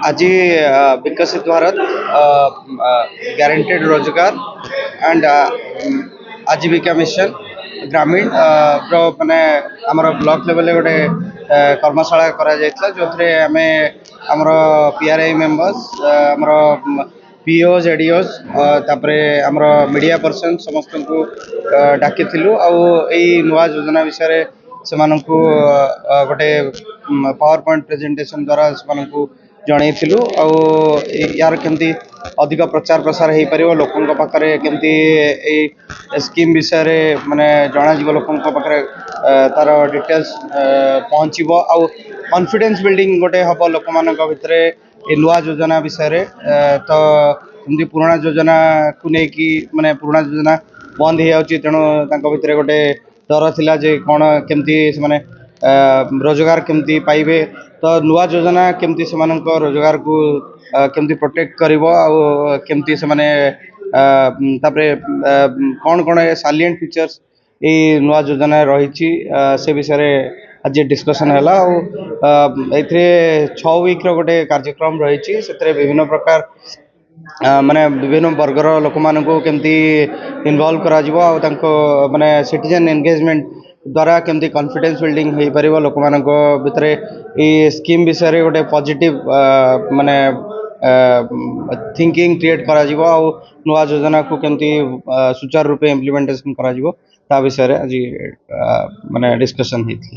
आज विकसित भारत गारंटेड रोजगार एंड आजीविका मिशन ग्रामीण माने आमर ब्लॉक लेवल गोटे कर्मशाला करा जायतिला जो थे आमे आमर पीआरआई मेंबर्स आमर पीओज एडीओज तापरे आमर मीडिया पर्सन समस्त को डाकी नुआ योजना विषय से गोटे पावर पॉइंट प्रेजेंटेशन द्वारा जनईलु यार केमती अधिक प्रचार प्रसार हो पार लोकों पाखे केमती स्कीम विषय माने जन लोकों पाखे तार डिटेल्स पहुँचो आ कॉन्फिडेंस बिल्डिंग गोटे हम लोक मान भितर नुआ योजना विषय तो कमी पुराणा योजना को लेकिन माने पुराणा योजना बंद हो जाऊँगी तेणु भितर गोटे डर थिला जे कौन केमती से रोजगार केमती पाइबे तो नुआ योजना केमती से रोजगार को केमती प्रोटेक्ट करिवो आ केमती से कौन कौन सालिएंट फीचर्स ये नुआ योजना रही से विषय आज डिस्कशन है ए 6 वीक गोटे कार्यक्रम रही से विभिन्न प्रकार माने विभिन्न वर्गर लोक मान केमती इनवॉल्व करा माने सिटीजन एंगेजमेंट द्वारा केमती कॉन्फिडेंस बिल्डिंग हो पार लोक मान भितर ये स्कीम विषय गोटे पॉजिटिव माने थिंकिंग क्रिएट करा नुआ योजना को केमती सुचारू रूपे इम्प्लीमेंटेशन करा विषय आज माने डिस्कशन होता।